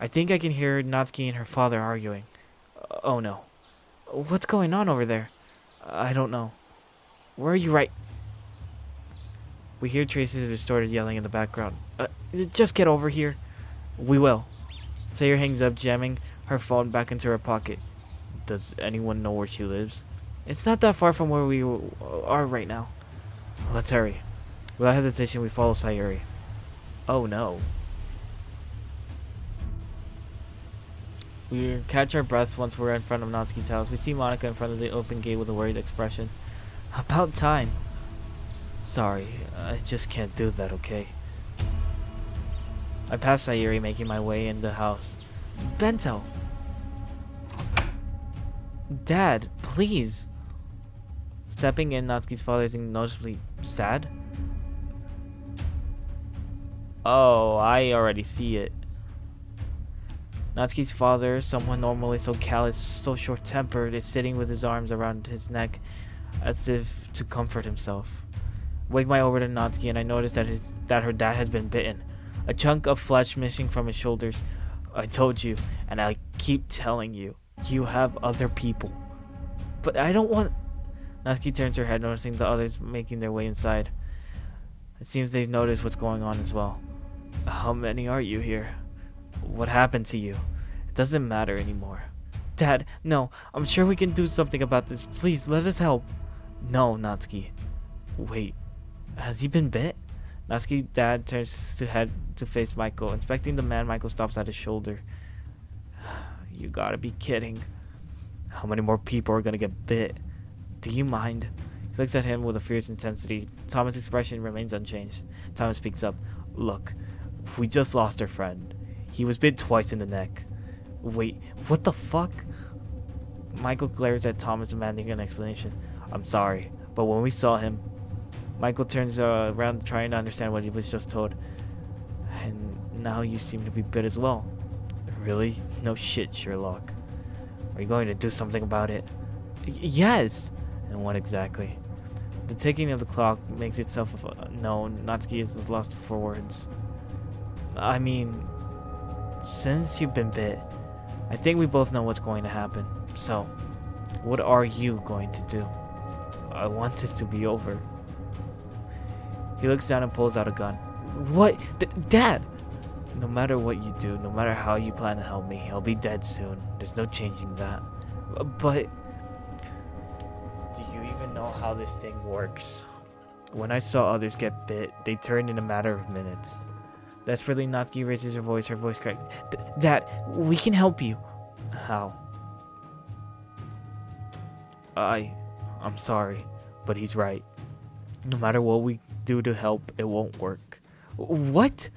I think I can hear Natsuki and her father arguing. Oh no. What's going on over there? I don't know. Where are you right? We hear Tracy's distorted yelling in the background. Just get over here. We will. Sayuri hangs up, jamming her phone back into her pocket. Does anyone know where she lives? It's not that far from where we are right now. Let's hurry. Without hesitation, we follow Sayuri. Oh no. We catch our breaths once we're in front of Natsuki's house. We see Monica in front of the open gate with a worried expression. About time. Sorry, I just can't do that, okay? I pass Sayuri, making my way in the house. Bento! Dad, please! Stepping in, Natsuki's father is noticeably sad. Oh, I already see it. Natsuki's father, someone normally so callous, so short-tempered, is sitting with his arms around his neck as if to comfort himself. Wake my over to Natsuki and I notice that her dad has been bitten. A chunk of flesh missing from his shoulders. I told you, and I keep telling you, you have other people. But I don't want... Natsuki turns her head, noticing the others making their way inside. It seems they've noticed what's going on as well. How many are you here? What happened to you? It doesn't matter anymore. Dad, no, I'm sure we can do something about this. Please, let us help. No, Natsuki. Wait, has he been bit? Natsuki's dad turns to head to face Michael. Inspecting the man, Michael stops at his shoulder. You gotta be kidding. How many more people are gonna get bit? Do you mind? He looks at him with a fierce intensity. Thomas' expression remains unchanged. Thomas speaks up. Look, we just lost our friend. He was bit twice in the neck. Wait, what the fuck? Michael glares at Thomas, demanding an explanation. I'm sorry, but when we saw him... Michael turns around, trying to understand what he was just told. And now you seem to be bit as well. Really? No shit, Sherlock. Are you going to do something about it? Yes! And what exactly? The ticking of the clock makes itself known. Natsuki is lost for words. I mean, since you've been bit, I think we both know what's going to happen. So, what are you going to do? I want this to be over. He looks down and pulls out a gun. What? Dad! No matter what you do, no matter how you plan to help me, I'll be dead soon. There's no changing that. But... do you even know how this thing works? When I saw others get bit, they turned in a matter of minutes. Desperately, Natsuki raises her voice cracked. Dad, we can help you. How? I'm sorry, but he's right. No matter what we do to help, it won't work. What?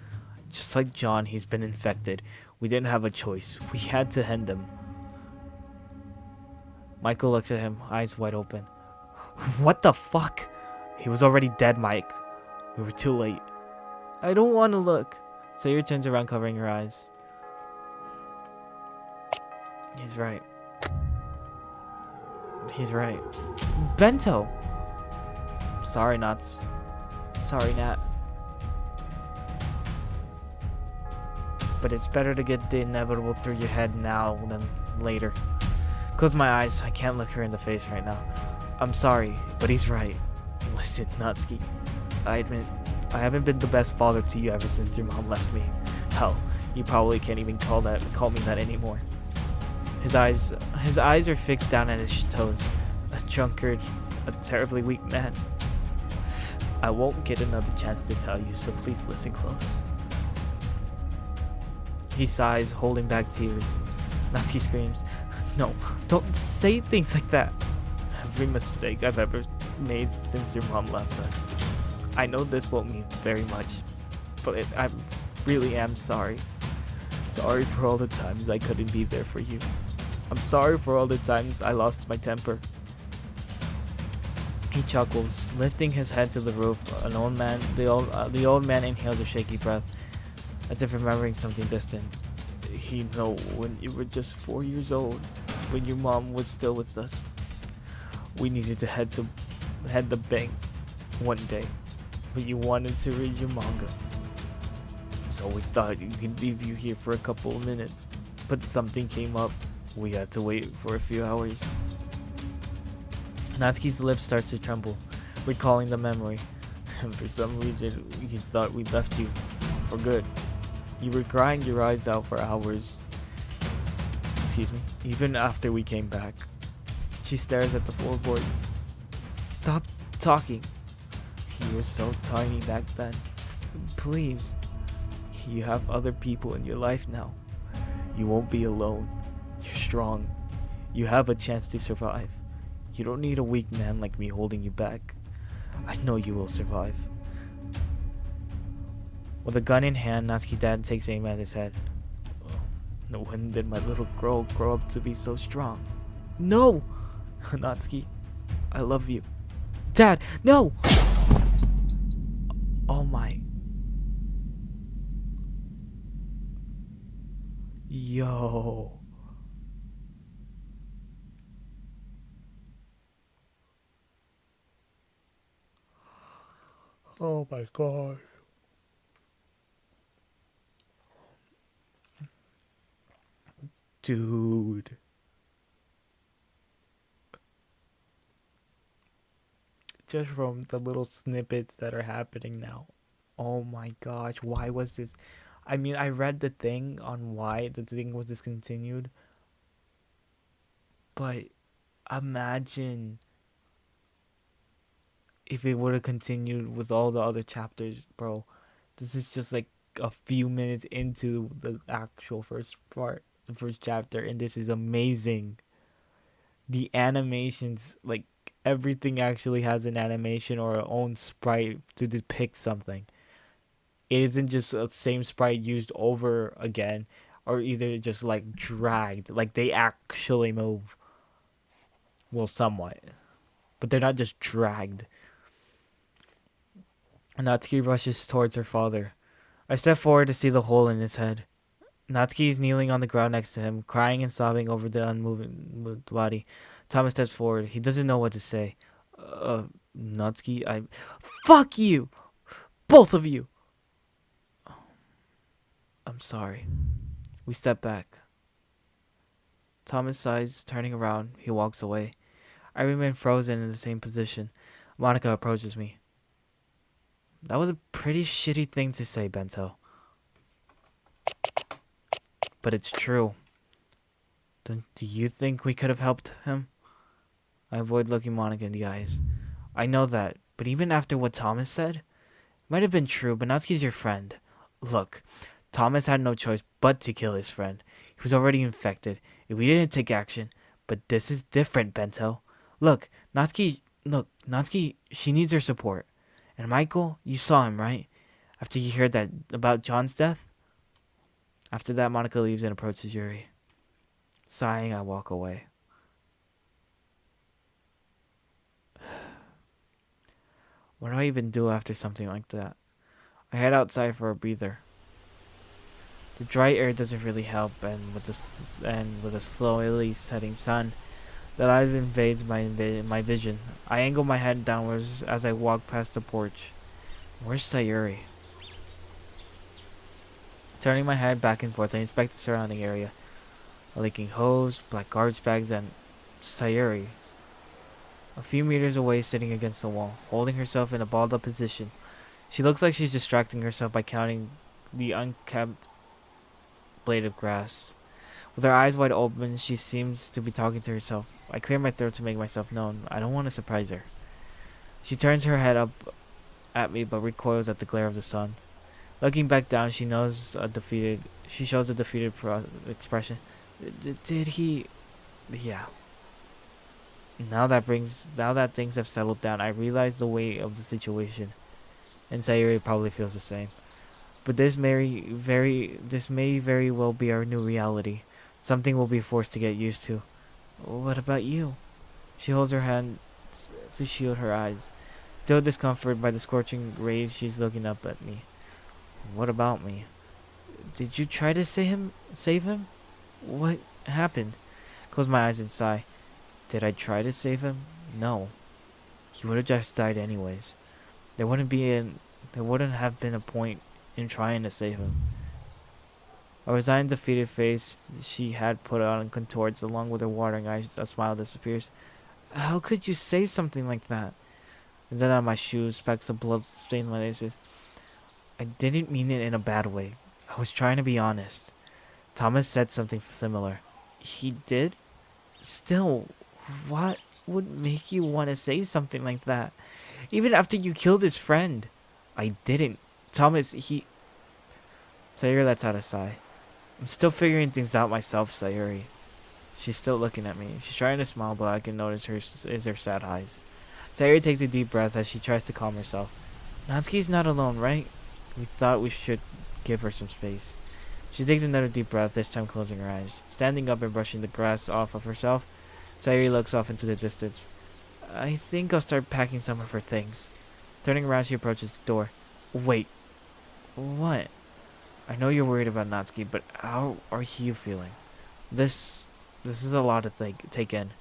Just like John, he's been infected. We didn't have a choice. We had to end him. Michael looks at him, eyes wide open. What the fuck? He was already dead, Mike. We were too late. I don't want to look. Sayuri turns around, covering her eyes. He's right. He's right. Bento! Sorry, Nats. Sorry, Nat. But it's better to get the inevitable through your head now than later. Close my eyes. I can't look her in the face right now. I'm sorry, but he's right. Listen, Natsuki. I admit, I haven't been the best father to you ever since your mom left me. Hell, you probably can't even call me that anymore. His eyes are fixed down at his toes. A drunkard, a terribly weak man. I won't get another chance to tell you, so please listen close. He sighs, holding back tears. Natsuki screams, No, don't say things like that. Every mistake I've ever made since your mom left us. I know this won't mean very much, but I really am sorry. Sorry for all the times I couldn't be there for you. I'm sorry for all the times I lost my temper. He chuckles, lifting his head to the roof. The old man inhales a shaky breath. as if remembering something distant. You know, when you were just 4 years old, when your mom was still with us, we needed to head the bank one day, but you wanted to read your manga, so we thought we could leave you here for a couple of minutes. But something came up. We had to wait for a few hours. Natsuki's lips starts to tremble, recalling the memory. And for some reason, you thought we left you for good. You were crying your eyes out for hours. Excuse me. Even after we came back. She stares at the floorboards. Stop talking. You were so tiny back then. Please. You have other people in your life now. You won't be alone. You're strong. You have a chance to survive. You don't need a weak man like me holding you back. I know you will survive. With a gun in hand, Natsuki's dad takes aim at his head. Oh, when did my little girl grow up to be so strong? No! Natsuki, I love you. Dad, no! Oh my. Yo. Oh my god. Dude. Just from the little snippets that are happening now. Oh my gosh, why was this? I mean, I read the thing on why the thing was discontinued, but imagine if it would have continued with all the other chapters, bro. This is just like a few minutes into the actual first part, the first chapter, and this is amazing. The animations, like everything actually has an animation or a own sprite to depict something. It isn't just the same sprite used over again, or either just like dragged, like they actually move. Well, somewhat, but they're not just dragged. Natsuki rushes towards her father. I step forward to see the hole in his head. Natsuki is kneeling on the ground next to him, crying and sobbing over the unmoving body. Thomas steps forward. He doesn't know what to say. Natsuki, I. Fuck you! Both of you! I'm sorry. We step back. Thomas sighs, turning around. He walks away. I remain frozen in the same position. Monica approaches me. That was a pretty shitty thing to say, Bento. But it's true. Do you think we could have helped him? I avoid looking Monica in the eyes. I know that, but even after what Thomas said, it might have been true, but Natsuki's your friend. Look, Thomas had no choice but to kill his friend. He was already infected. If we didn't take action, but this is different, Bento. Natsuki, she needs our support. And Michael, you saw him, right? After you heard that about John's death? After that, Monica leaves and approaches Yuri. Sighing, I walk away. What do I even do after something like that? I head outside for a breather. The dry air doesn't really help, and with the slowly setting sun, the light invades my vision. I angle my head downwards as I walk past the porch. Where's Sayuri? Turning my head back and forth, I inspect the surrounding area. A leaking hose, black garbage bags, and Sayuri. A few meters away, sitting against the wall, holding herself in a balled up position. She looks like she's distracting herself by counting the unkept blade of grass. With her eyes wide open, she seems to be talking to herself. I clear my throat to make myself known. I don't want to surprise her. She turns her head up at me but recoils at the glare of the sun. Looking back down, she shows a defeated expression. Did he? Yeah. Now that things have settled down, I realize the weight of the situation, and Sayuri probably feels the same. But this may very well be our new reality. Something we'll be forced to get used to. What about you? She holds her hand to shield her eyes. Still discomforted by the scorching rays, she's looking up at me. What about me? Did you try to save him? Save him? What happened? Close my eyes and sigh. Did I try to save him? No. He would have just died anyways. There wouldn't be an there wouldn't have been a point in trying to save him. A resigned, defeated face she had put on and contorts, along with her watering eyes, a smile disappears. How could you say something like that? And then on my shoes, specks of blood stained my laces. I didn't mean it in a bad way. I was trying to be honest. Thomas said something similar. He did? Still, what would make you want to say something like that? Even after you killed his friend. I didn't. Thomas, he... Sayuri lets out a sigh. I'm still figuring things out myself, Sayuri. She's still looking at me. She's trying to smile, but I can notice her sad eyes. Sayuri takes a deep breath as she tries to calm herself. Natsuki's not alone, right? We thought we should give her some space. She takes another deep breath, this time closing her eyes. Standing up and brushing the grass off of herself, Sayuri looks off into the distance. I think I'll start packing some of her things. Turning around, she approaches the door. Wait. What? I know you're worried about Natsuki, but how are you feeling? This is a lot to take in.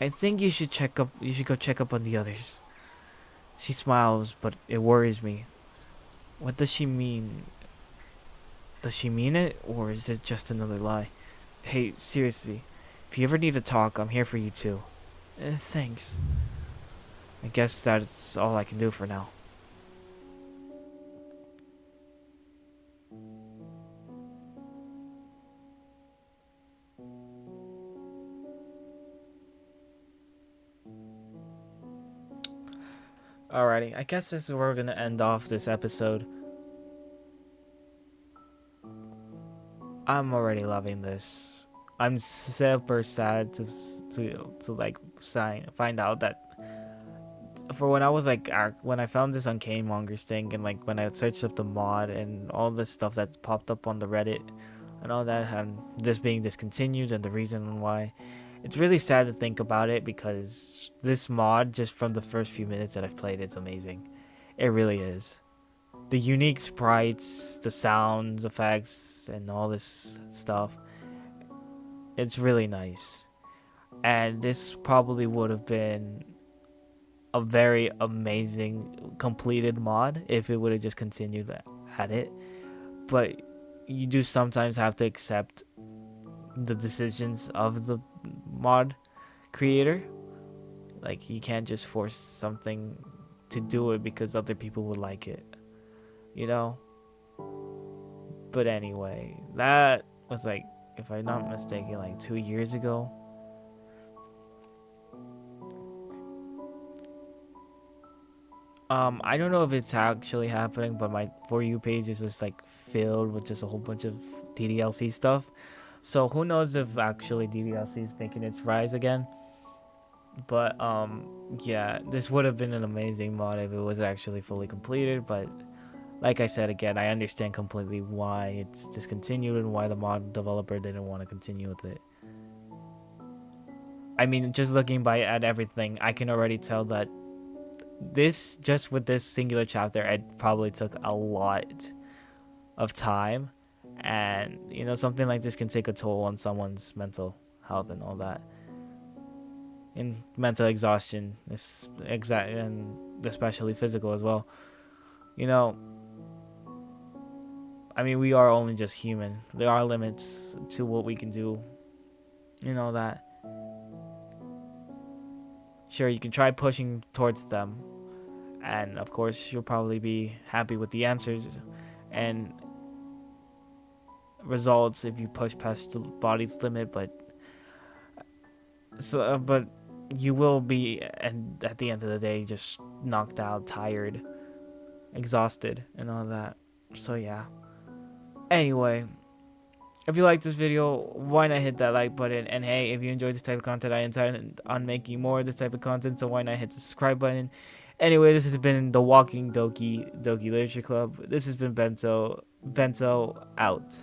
I think you should go check up on the others. She smiles, but it worries me. What does she mean? Does she mean it, or is it just another lie? Hey, seriously, if you ever need to talk, I'm here for you too. Thanks. I guess that's all I can do for now. Alrighty, I guess this is where we're gonna end off this episode. I'm already loving this. I'm super sad to like find out that for when I was like when I found this Uncanny Mongers thing, and like when I searched up the mod and all this stuff that popped up on the Reddit and all that, and this being discontinued and the reason why, it's really sad to think about it, because this mod, just from the first few minutes that I've played, it's amazing. It really is. The unique sprites, the sound effects, and all this stuff, it's really nice. And this probably would have been a very amazing completed mod if it would have just continued at it. But you do sometimes have to accept the decisions of the mod creator. Like, you can't just force something to do it because other people would like it, you know? But anyway, that was like, if I'm not mistaken, like 2 years ago. I don't know if it's actually happening, but my For You page is just like filled with just a whole bunch of DDLC stuff. So who knows if actually DDLC is making its rise again. But yeah, this would have been an amazing mod if it was actually fully completed. But like I said again, I understand completely why it's discontinued and why the mod developer didn't want to continue with it. I mean, just looking at everything, I can already tell that just with this singular chapter, it probably took a lot of time, and you know, something like this can take a toll on someone's mental health and all that, and mental exhaustion is and especially physical as well. You know, I mean, we are only just human. There are limits to what we can do, you know that. Sure, you can try pushing towards them, and of course you'll probably be happy with the answers and results if you push past the body's limit, but you will be, and at the end of the day, just knocked out, tired, exhausted, and all that. So yeah, anyway, if you like this video, why not hit that like button? And hey, if you enjoyed this type of content, I intend on making more of this type of content, so why not hit the subscribe button? Anyway, this has been the Walking Doki Literature Club. This has been Bento out.